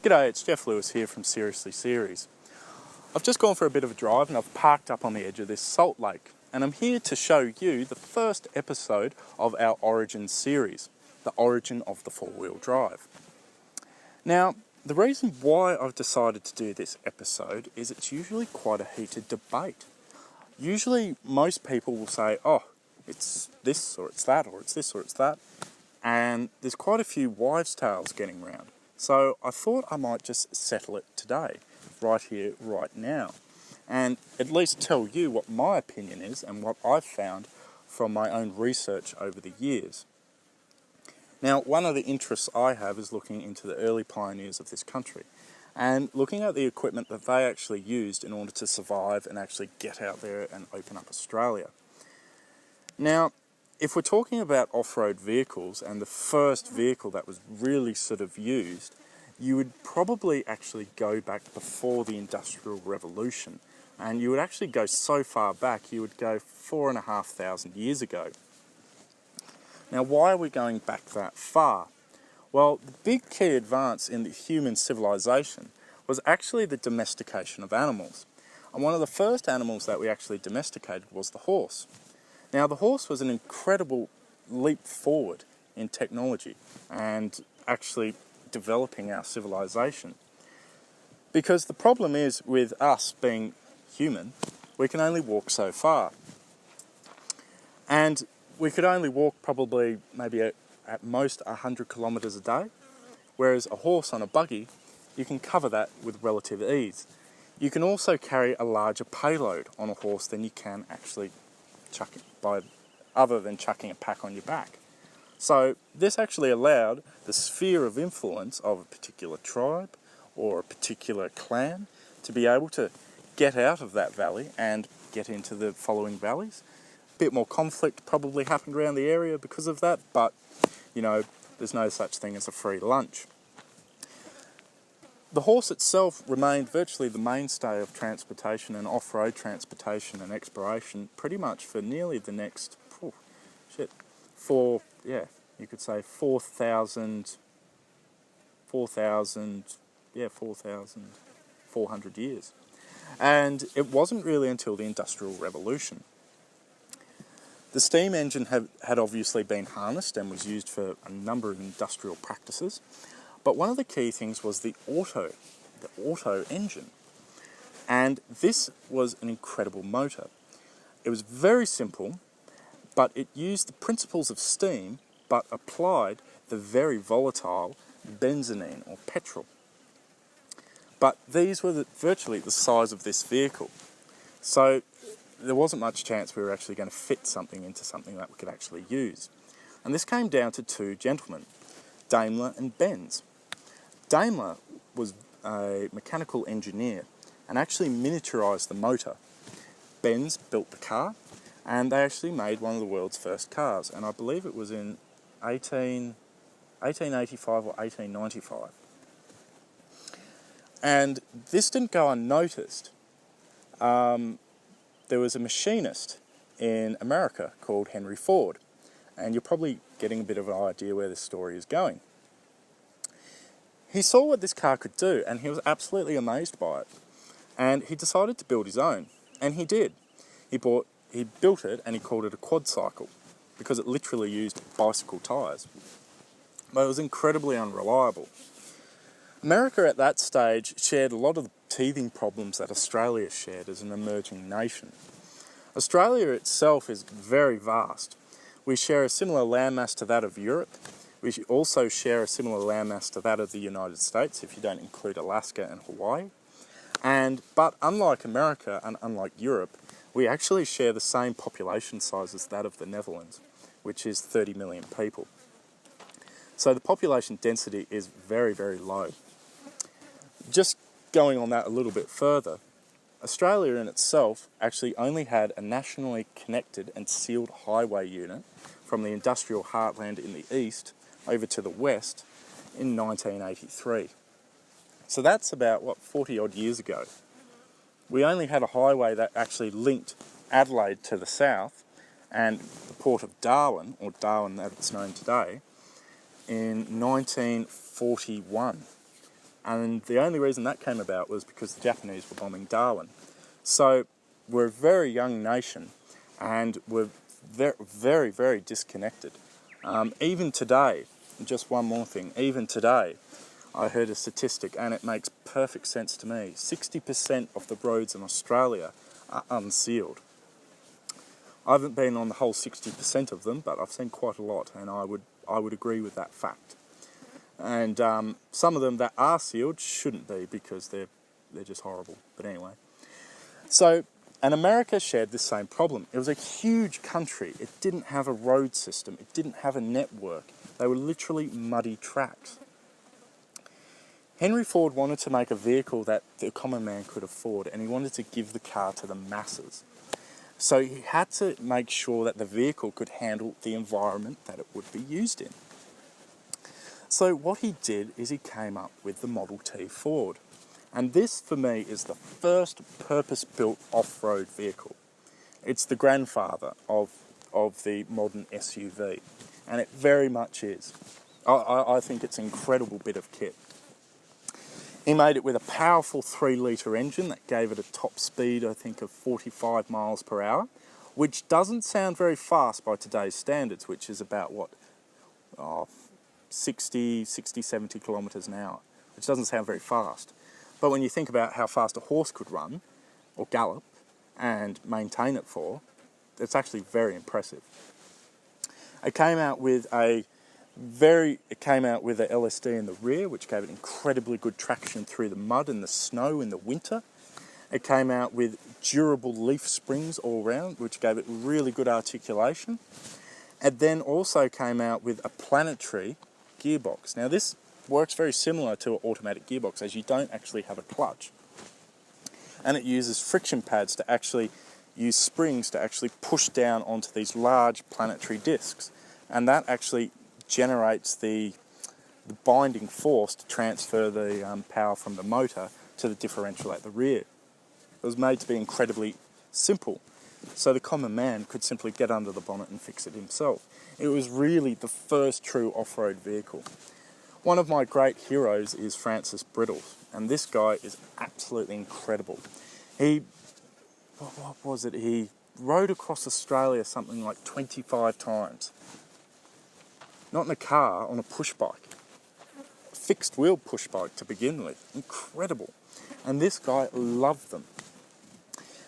G'day, it's Geoff Lewis here from Seriously Series. I've just gone for a bit of a drive and I've parked up on the edge of this salt lake, and I'm here to show you the first episode of our Origin series, the origin of the four-wheel drive. Now, the reason why I've decided to do this episode is it's usually quite a heated debate. Usually most people will say, oh, it's this or it's that, or it's this or it's that, and there's quite a few wives' tales getting round. So I thought I might just settle it today, right here, right now, and at least tell you what my opinion is and what I've found from my own research over the years. Now, one of the interests I have is looking into the early pioneers of this country and looking at the equipment that they actually used in order to survive and actually get out there and open up Australia. Now, if we're talking about off-road vehicles and the first vehicle that was really sort of used, you would probably actually go back before the Industrial Revolution, and you would actually go so far back you would go 4,500 years ago. Now, why are we going back that far? Well, the big key advance in the human civilization was actually the domestication of animals, and one of the first animals that we actually domesticated was the horse. Now, the horse was an incredible leap forward in technology and actually developing our civilization. Because the problem is with us being human, we can only walk so far. And we could only walk probably maybe at most 100 kilometres a day, whereas a horse on a buggy, you can cover that with relative ease. You can also carry a larger payload on a horse than you can actually chuck it other than chucking a pack on your back. So this actually allowed the sphere of influence of a particular tribe or a particular clan to be able to get out of that valley and get into the following valleys. A bit more conflict probably happened around the area because of that, but you know, there's no such thing as a free lunch. The horse itself remained virtually the mainstay of transportation and off-road transportation and exploration pretty much for nearly the next, you could say 4,400 years. And it wasn't really until the Industrial Revolution. The steam engine had obviously been harnessed and was used for a number of industrial practices. But one of the key things was the auto engine. And this was an incredible motor. It was very simple, but it used the principles of steam, but applied the very volatile benzene or petrol. But these were virtually the size of this vehicle. So there wasn't much chance we were actually going to fit something into something that we could actually use. And this came down to two gentlemen, Daimler and Benz. Daimler was a mechanical engineer and actually miniaturised the motor. Benz built the car, and they actually made one of the world's first cars, and I believe it was in 1885 or 1895. And this didn't go unnoticed. There was a machinist in America called Henry Ford, and you're probably getting a bit of an idea where this story is going. He saw what this car could do, and he was absolutely amazed by it. And he decided to build his own, and he did. He built it, and he called it a quad cycle, because it literally used bicycle tyres. But it was incredibly unreliable. America at that stage shared a lot of the teething problems that Australia shared as an emerging nation. Australia itself is very vast. We share a similar landmass to that of Europe. We also share a similar landmass to that of the United States, if you don't include Alaska and Hawaii. But unlike America and unlike Europe, we actually share the same population size as that of the Netherlands, which is 30 million people. So the population density is very, very low. Just going on that a little bit further, Australia in itself actually only had a nationally connected and sealed highway unit from the industrial heartland in the east over to the west in 1983. So that's about, 40 odd years ago. We only had a highway that actually linked Adelaide to the south and the port of Darwin, or Darwin that it's known today, in 1941. And the only reason that came about was because the Japanese were bombing Darwin. So we're a very young nation, and we're very, very, very disconnected. Even today, just one more thing, even today, I heard a statistic, and it makes perfect sense to me. 60% of the roads in Australia are unsealed. I haven't been on the whole 60% of them, but I've seen quite a lot, and I would agree with that fact. And some of them that are sealed shouldn't be, because they're just horrible. But anyway, and America shared this same problem. It was a huge country. It didn't have a road system. It didn't have a network. They were literally muddy tracks. Henry Ford wanted to make a vehicle that the common man could afford, and he wanted to give the car to the masses. So he had to make sure that the vehicle could handle the environment that it would be used in. So what he did is he came up with the Model T Ford. And this, for me, is the first purpose-built off-road vehicle. It's the grandfather of the modern SUV, and it very much is. I think it's an incredible bit of kit. He made it with a powerful 3-litre engine that gave it a top speed, I think, of 45 miles per hour, which doesn't sound very fast by today's standards, which is about, 60, 70 kilometres an hour, which doesn't sound very fast. But when you think about how fast a horse could run, or gallop, and maintain it for, it's actually very impressive. It came out with a LSD in the rear, which gave it incredibly good traction through the mud and the snow in the winter. It came out with durable leaf springs all round, which gave it really good articulation. It then also came out with a Planetary Gear Box. Now this works very similar to an automatic gearbox, as you don't actually have a clutch. And it uses friction pads to actually use springs to actually push down onto these large planetary discs. And that actually generates the binding force to transfer the power from the motor to the differential at the rear. It was made to be incredibly simple, so the common man could simply get under the bonnet and fix it himself. It was really the first true off-road vehicle. One of my great heroes is Francis Brittle, and this guy is absolutely incredible. He rode across Australia something like 25 times. Not in a car, on a push bike. A fixed wheel push bike to begin with. Incredible. And this guy loved them.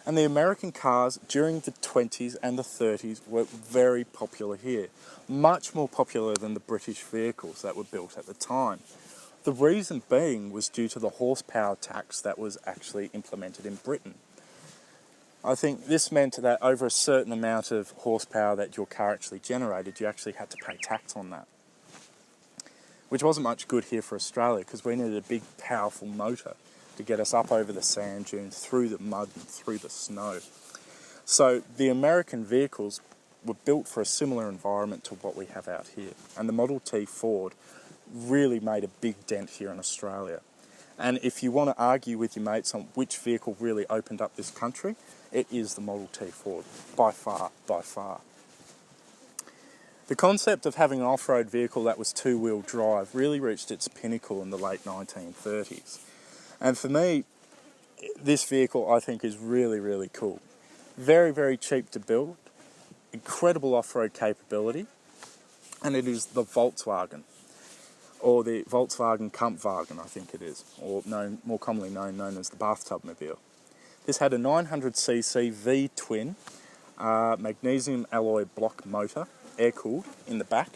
And the American cars during the 20s and the 30s were very popular here. Much more popular than the British vehicles that were built at the time. The reason being was due to the horsepower tax that was actually implemented in Britain. I think this meant that over a certain amount of horsepower that your car actually generated, you actually had to pay tax on that. Which wasn't much good here for Australia, because we needed a big, powerful motor to get us up over the sand dunes, through the mud and through the snow. So the American vehicles were built for a similar environment to what we have out here. And the Model T Ford really made a big dent here in Australia. And if you want to argue with your mates on which vehicle really opened up this country, it is the Model T Ford, by far, by far. The concept of having an off-road vehicle that was two-wheel drive really reached its pinnacle in the late 1930s. And for me, this vehicle I think is really, really cool. Very, very cheap to build, incredible off-road capability, and it is the Volkswagen, or the Volkswagen Kampfwagen, I think it is, or more commonly known as the bathtub-mobile. This had a 900cc V-twin magnesium alloy block motor, air-cooled, in the back.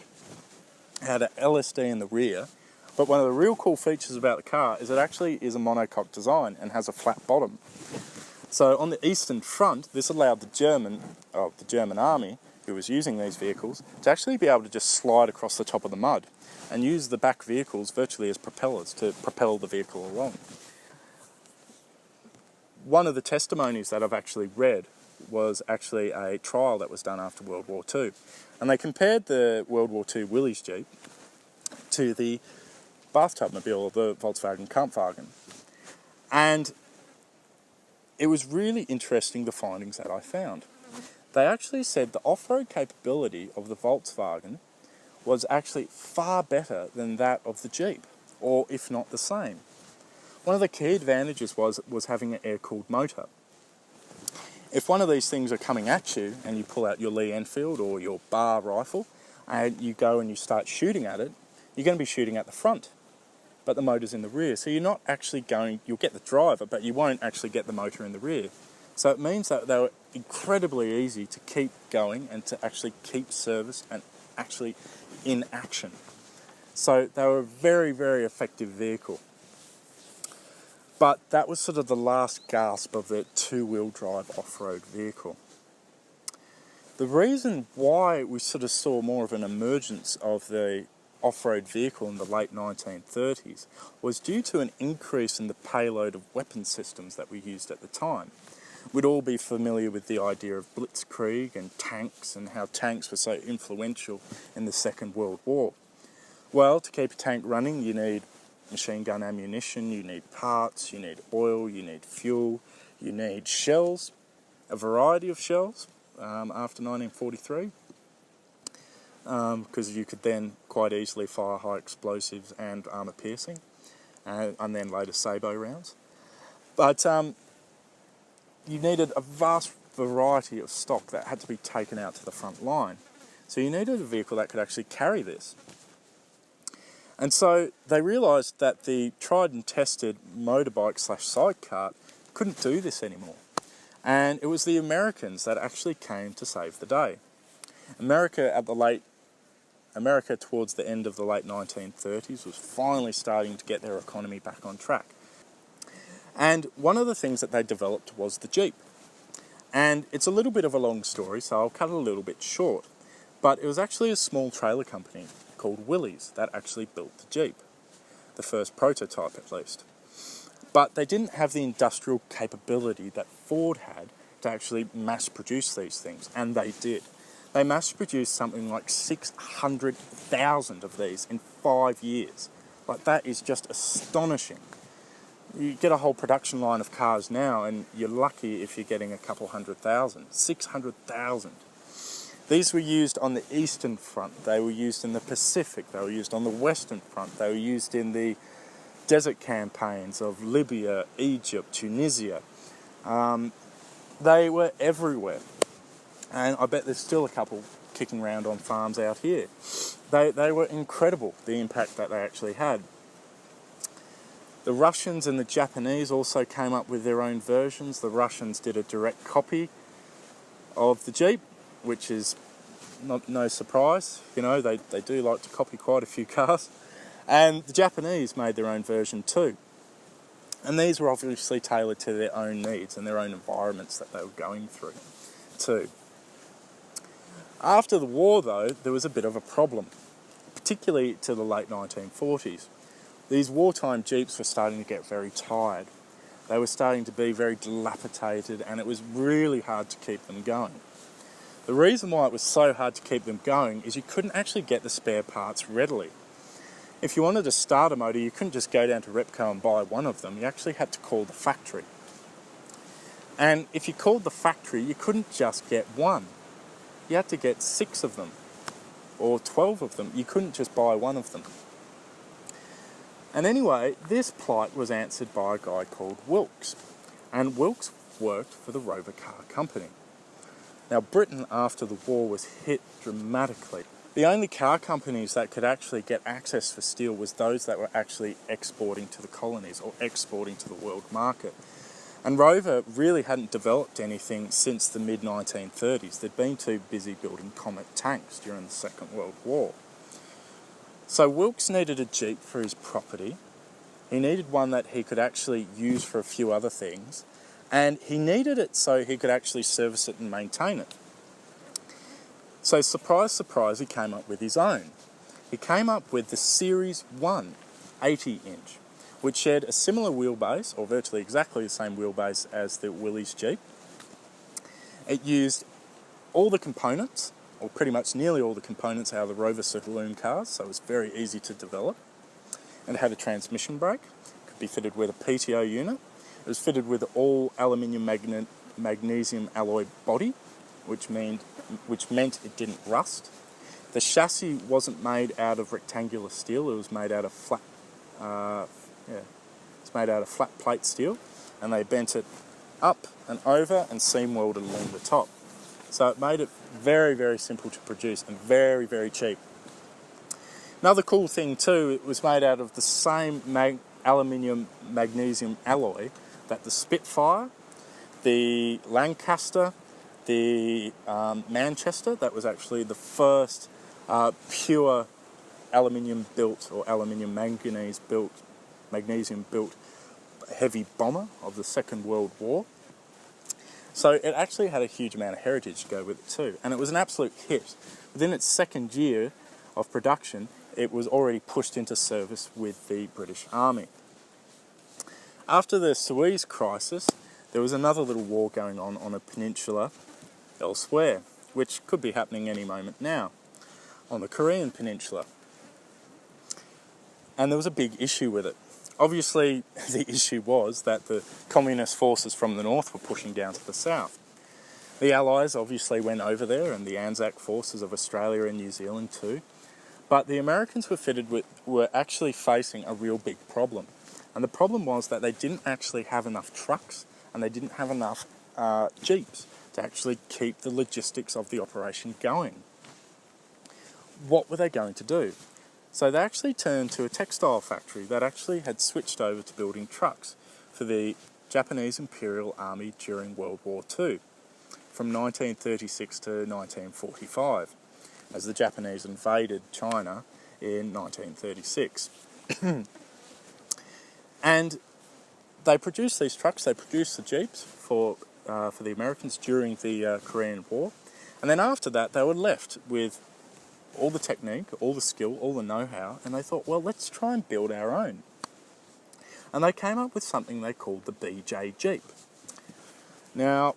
It had an LSD in the rear. But one of the real cool features about the car is it actually is a monocoque design and has a flat bottom. So on the eastern front, this allowed the German army, who was using these vehicles, to actually be able to just slide across the top of the mud and use the back vehicles virtually as propellers to propel the vehicle along. One of the testimonies that I've actually read was actually a trial that was done after World War II. And they compared the World War II Willys Jeep to the bathtub-mobile, or the Volkswagen Kampfwagen. And it was really interesting, the findings that I found. They actually said the off-road capability of the Volkswagen was actually far better than that of the Jeep, or if not the same. One of the key advantages was having an air-cooled motor. If one of these things are coming at you and you pull out your Lee Enfield or your bar rifle and you go and you start shooting at it, you're going to be shooting at the front, but the motor's in the rear. So you're not actually you'll get the driver, but you won't actually get the motor in the rear. So it means that they were incredibly easy to keep going and to actually keep service and actually in action. So they were a very, very effective vehicle. But that was sort of the last gasp of the two-wheel drive off-road vehicle. The reason why we sort of saw more of an emergence of the off-road vehicle in the late 1930s was due to an increase in the payload of weapon systems that we used at the time. We'd all be familiar with the idea of blitzkrieg and tanks and how tanks were so influential in the Second World War. Well, to keep a tank running, you need machine gun ammunition, you need parts, you need oil, you need fuel, you need shells, a variety of shells after 1943, because you could then quite easily fire high explosives and armour piercing, and then later sabot rounds. But you needed a vast variety of stock that had to be taken out to the front line. So you needed a vehicle that could actually carry this. And so they realised that the tried and tested motorbike / sidecart couldn't do this anymore. And it was the Americans that actually came to save the day. America towards the end of the late 1930s was finally starting to get their economy back on track. And one of the things that they developed was the Jeep. And it's a little bit of a long story, so I'll cut it a little bit short. But it was actually a small trailer company called Willys that actually built the Jeep, the first prototype at least. But they didn't have the industrial capability that Ford had to actually mass produce these things, and they did. They mass produced something like 600,000 of these in 5 years. Like, that is just astonishing. You get a whole production line of cars now and you're lucky if you're getting a couple 100,000. 600,000. These were used on the Eastern Front, they were used in the Pacific, they were used on the Western Front, they were used in the desert campaigns of Libya, Egypt, Tunisia. They were everywhere. And I bet there's still a couple kicking around on farms out here. They were incredible, the impact that they actually had. The Russians and the Japanese also came up with their own versions. The Russians did a direct copy of the Jeep, which is no surprise. You know, they do like to copy quite a few cars. And the Japanese made their own version too. And these were obviously tailored to their own needs and their own environments that they were going through too. After the war, though, there was a bit of a problem, particularly to the late 1940s. These wartime Jeeps were starting to get very tired. They were starting to be very dilapidated, and it was really hard to keep them going. The reason why it was so hard to keep them going is you couldn't actually get the spare parts readily. If you wanted to start a motor, you couldn't just go down to Repco and buy one of them. You actually had to call the factory. And if you called the factory, you couldn't just get one. You had to get 6 of them, or 12 of them. You couldn't just buy one of them. And anyway, this plight was answered by a guy called Wilkes. And Wilkes worked for the Rover car company. Now, Britain after the war was hit dramatically. The only car companies that could actually get access for steel was those that were actually exporting to the colonies or exporting to the world market. And Rover really hadn't developed anything since the mid-1930s. They'd been too busy building Comet tanks during the Second World War. So Wilkes needed a Jeep for his property. He needed one that he could actually use for a few other things. And he needed it so he could actually service it and maintain it. So surprise, surprise, he came up with his own. He came up with the Series 1 80-inch, which shared a similar wheelbase, or virtually exactly the same wheelbase as the Willys Jeep. It used all the components, or pretty much nearly all the components out of the Rover saloon cars, so it was very easy to develop. And it had a transmission brake, could be fitted with a PTO unit. It was fitted with all aluminium magnesium alloy body, which meant it didn't rust. The chassis wasn't made out of rectangular steel, it was made out of flat It's made out of flat plate steel, and they bent it up and over and seam welded along the top. So it made it very, very simple to produce and very, very cheap. Another cool thing too, it was made out of the same aluminium magnesium alloy that the Spitfire, the Lancaster, the Manchester, that was actually the first pure aluminium built or aluminium manganese built, magnesium built heavy bomber of the Second World War. So it actually had a huge amount of heritage to go with it too, and it was an absolute hit. Within its second year of production, it was already pushed into service with the British Army. After the Suez Crisis, there was another little war going on a peninsula elsewhere, which could be happening any moment now, on the Korean peninsula. And there was a big issue with it. Obviously, the issue was that the communist forces from the north were pushing down to the south. The Allies obviously went over there, and the Anzac forces of Australia and New Zealand too. But the Americans were actually facing a real big problem. And the problem was that they didn't actually have enough trucks, and they didn't have enough jeeps to actually keep the logistics of the operation going. What were they going to do? So they actually turned to a textile factory that actually had switched over to building trucks for the Japanese Imperial Army during World War II, from 1936 to 1945, as the Japanese invaded China in 1936. And they produced these trucks, they produced the Jeeps for the Americans during the Korean War, and then after that they were left with all the technique, all the skill, all the know-how, and they thought, well, let's try and build our own. And they came up with something they called the BJ Jeep. Now,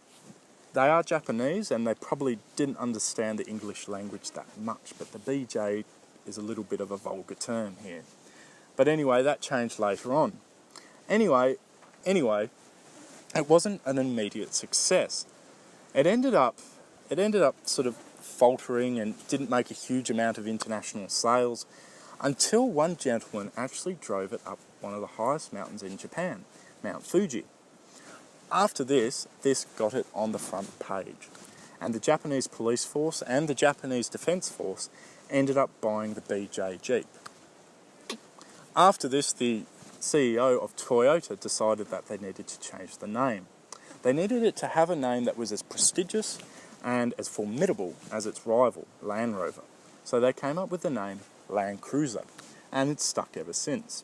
they are Japanese, and they probably didn't understand the English language that much, but the BJ is a little bit of a vulgar term here. But anyway, that changed later on. Anyway, it wasn't an immediate success. It ended up sort of faltering and didn't make a huge amount of international sales until one gentleman actually drove it up one of the highest mountains in Japan, Mount Fuji. After this got it on the front page, and the Japanese police force and the Japanese Defence Force ended up buying the BJ Jeep. After this, the CEO of Toyota decided that they needed to change the name. They needed it to have a name that was as prestigious and as formidable as its rival, Land Rover. So they came up with the name Land Cruiser, and it's stuck ever since.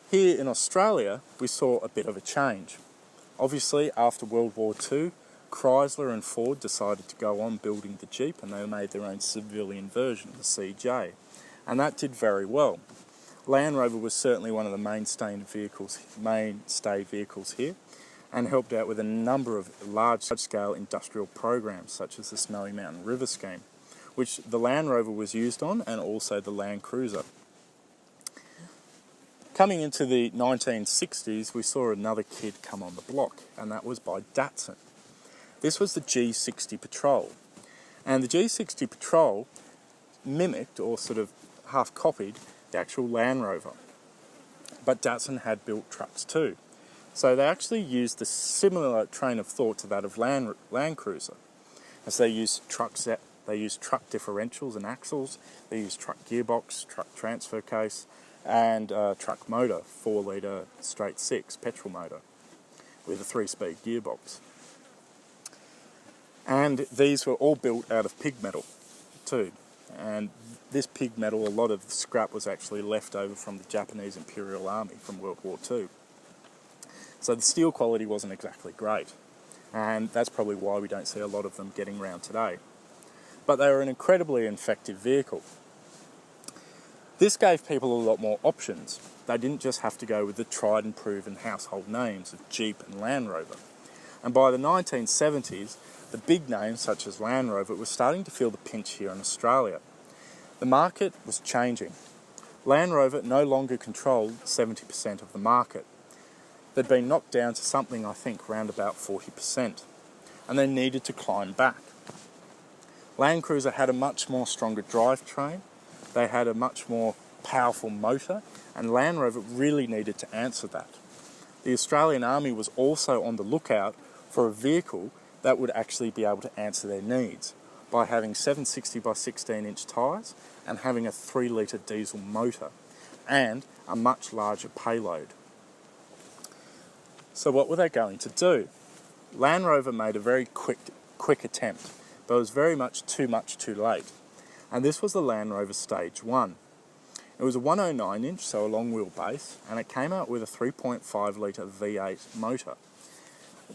Here in Australia, we saw a bit of a change. Obviously, after World War II, Chrysler and Ford decided to go on building the Jeep, and they made their own civilian version, the CJ. And that did very well. Land Rover was certainly one of the mainstay vehicles here, and helped out with a number of large-scale industrial programs, such as the Snowy Mountain River scheme, which the Land Rover was used on, and also the Land Cruiser. Coming into the 1960s, we saw another kid come on the block, and that was by Datsun. This was the G60 Patrol. And the G60 Patrol mimicked, or sort of half-copied, the actual Land Rover. But Datsun had built trucks too. So they actually used a similar train of thought to that of Land Cruiser, as they used truck differentials and axles, they used truck gearbox, truck transfer case, and truck motor, 4-litre straight 6 petrol motor with a 3-speed gearbox. And these were all built out of pig metal too. And this pig metal, a lot of the scrap was actually left over from the Japanese Imperial Army from World War II. So the steel quality wasn't exactly great, and that's probably why we don't see a lot of them getting around today. But they were an incredibly effective vehicle. This gave people a lot more options. They didn't just have to go with the tried and proven household names of Jeep and Land Rover. And by the 1970s, the big names such as Land Rover were starting to feel the pinch here in Australia. The market was changing. Land Rover no longer controlled 70% of the market. They'd been knocked down to something, I think, around about 40%, and they needed to climb back. Land Cruiser had a much more stronger drivetrain, they had a much more powerful motor, and Land Rover really needed to answer that. The Australian Army was also on the lookout for a vehicle that would actually be able to answer their needs by having 760 by 16 inch tyres and having a 3 litre diesel motor and a much larger payload. So what were they going to do? Land Rover made a very quick attempt, but it was very much too late. And this was the Land Rover Stage 1. It was a 109 inch, so a long wheelbase, and it came out with a 3.5 litre V8 motor,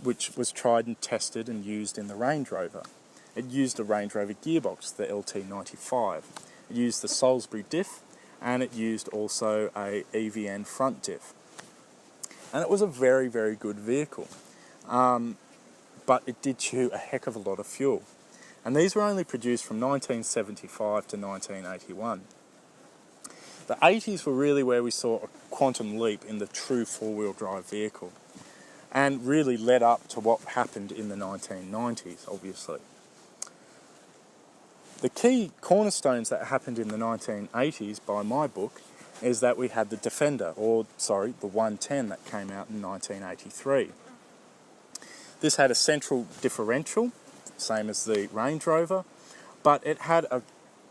which was tried and tested and used in the Range Rover. It used a Range Rover gearbox, the LT95. It used the Salisbury diff, and it used also a EVN front diff. And it was a very, very good vehicle. But it did chew a heck of a lot of fuel. And these were only produced from 1975 to 1981. The 80s were really where we saw a quantum leap in the true four-wheel drive vehicle, and really led up to what happened in the 1990s, obviously. The key cornerstones that happened in the 1980s, by my book, is that we had the Defender, the 110 that came out in 1983. This had a central differential, same as the Range Rover, but it had a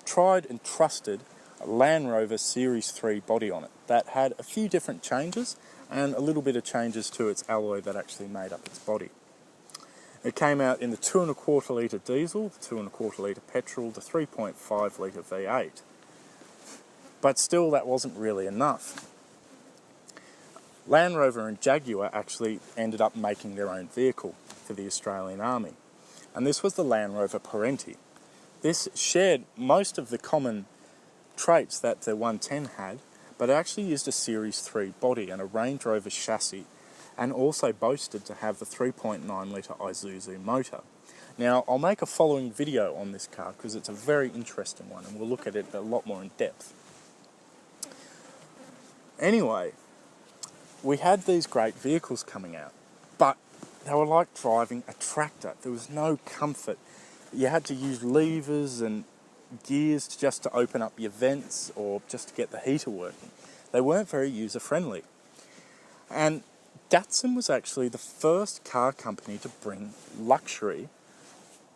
tried and trusted Land Rover Series 3 body on it that had a few different changes and a little bit of changes to its alloy that actually made up its body. It came out in the 2.25 litre diesel, the 2.25 litre petrol, the 3.5 litre V8. But still, that wasn't really enough. Land Rover and Jaguar actually ended up making their own vehicle for the Australian Army, and this was the Land Rover Perentie. This shared most of the common traits that the 110 had, but it actually used a Series 3 body and a Range Rover chassis, and also boasted to have the 3.9 litre Isuzu motor. Now, I'll make a following video on this car because it's a very interesting one, and we'll look at it a lot more in depth. Anyway, we had these great vehicles coming out, but they were like driving a tractor. There was no comfort. You had to use levers and gears just to open up your vents or just to get the heater working. They weren't very user-friendly. And Datsun was actually the first car company to bring luxury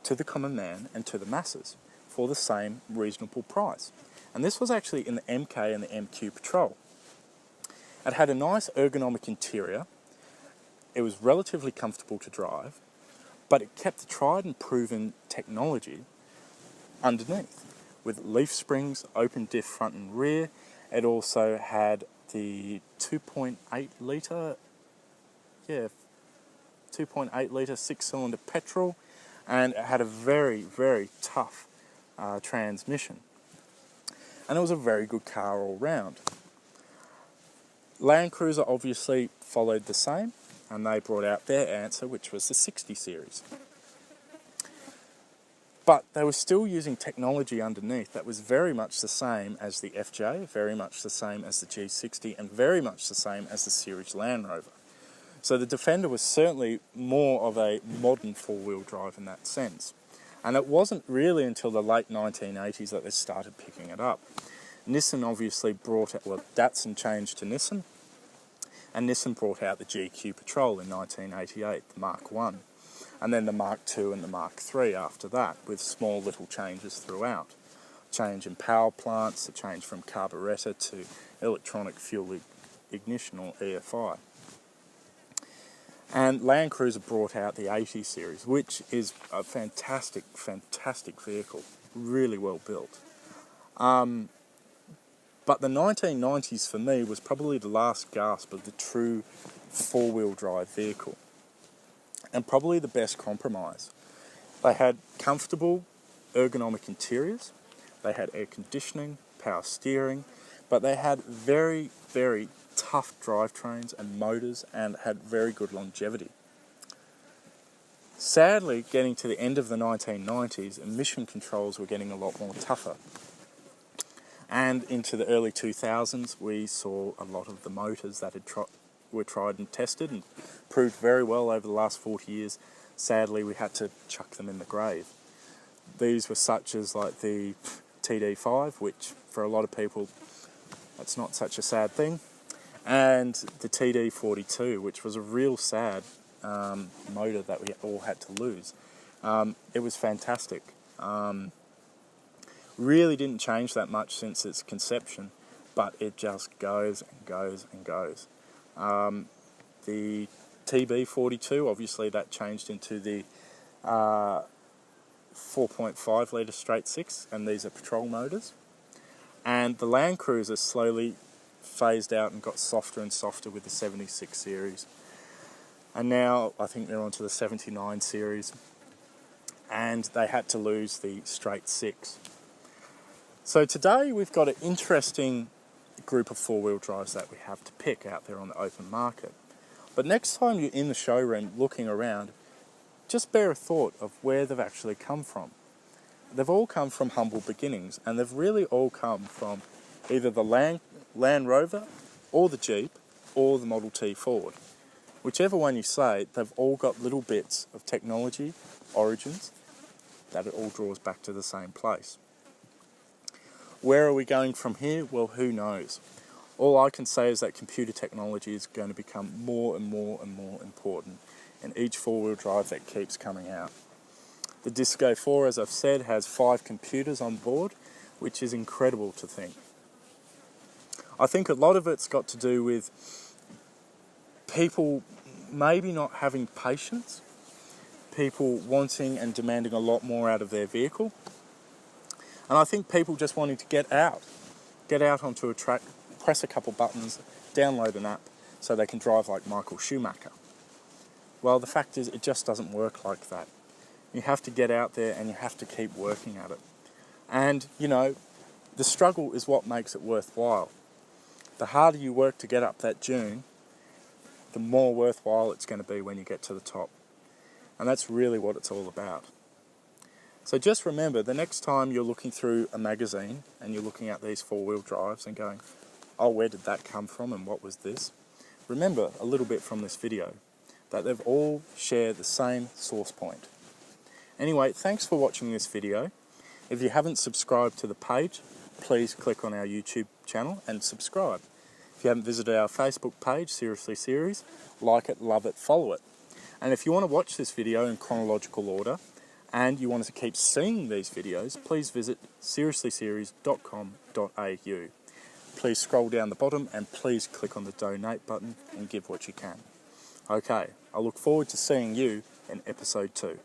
to the common man and to the masses for the same reasonable price. And this was actually in the MK and the MQ Patrol. It had a nice ergonomic interior, it was relatively comfortable to drive, but it kept the tried and proven technology underneath, with leaf springs, open diff front and rear. It also had the 2.8 litre 6-cylinder petrol, and it had a very, very tough transmission. And it was a very good car all round. Land Cruiser obviously followed the same, and they brought out their answer, which was the 60 series. But they were still using technology underneath that was very much the same as the FJ, very much the same as the G60, and very much the same as the Series Land Rover. So the Defender was certainly more of a modern four-wheel drive in that sense. And it wasn't really until the late 1980s that they started picking it up. Nissan obviously Datsun changed to Nissan, and Nissan brought out the GQ Patrol in 1988, the Mark 1, and then the Mark 2 and the Mark 3 after that, with small little changes throughout. Change in power plants, a change from carburettor to electronic fuel ignition, or EFI. And Land Cruiser brought out the 80 series, which is a fantastic, fantastic vehicle, really well built. But the 1990s for me was probably the last gasp of the true four-wheel drive vehicle, and probably the best compromise. They had comfortable ergonomic interiors, they had air conditioning, power steering, but they had very, very tough drivetrains and motors, and had very good longevity. Sadly, getting to the end of the 1990s, emission controls were getting a lot more tougher. And into the early 2000s, we saw a lot of the motors that were tried and tested and proved very well over the last 40 years. Sadly, we had to chuck them in the grave. These were such as like the TD5, which for a lot of people That's not such a sad thing. And the TD42, which was a real sad motor that we all had to lose. It was fantastic. Really didn't change that much since its conception, but it just goes and goes and goes. The TB42, obviously that changed into the 4.5 litre straight six, and these are patrol motors. And the Land Cruiser slowly phased out and got softer and softer with the 76 series. And now I think they're onto the 79 series. And they had to lose the straight six. So today we've got an interesting group of four-wheel drives that we have to pick out there on the open market. But next time you're in the showroom looking around, just bear a thought of where they've actually come from. They've all come from humble beginnings, and they've really all come from either the Land Rover, or the Jeep, or the Model T Ford. Whichever one you say, they've all got little bits of technology, origins, that it all draws back to the same place. Where are we going from here? Well, who knows? All I can say is that computer technology is going to become more and more and more important in each four-wheel drive that keeps coming out. The Disco 4, as I've said, has 5 computers on board, which is incredible to think. I think a lot of it's got to do with people maybe not having patience, people wanting and demanding a lot more out of their vehicle, and I think people just wanting to get out onto a track, press a couple buttons, download an app so they can drive like Michael Schumacher. Well, the fact is it just doesn't work like that. You have to get out there and you have to keep working at it. And, you know, the struggle is what makes it worthwhile. The harder you work to get up that dune, the more worthwhile it's going to be when you get to the top. And that's really what it's all about. So just remember, the next time you're looking through a magazine and you're looking at these four-wheel drives and going, oh, where did that come from and what was this? Remember a little bit from this video, that they've all shared the same source point. Anyway, thanks for watching this video. If you haven't subscribed to the page, please click on our YouTube channel and subscribe. If you haven't visited our Facebook page, Seriously Series, like it, love it, follow it. And if you want to watch this video in chronological order and you want to keep seeing these videos, please visit seriouslyseries.com.au. Please scroll down the bottom and please click on the donate button and give what you can. Okay, I look forward to seeing you in episode 2.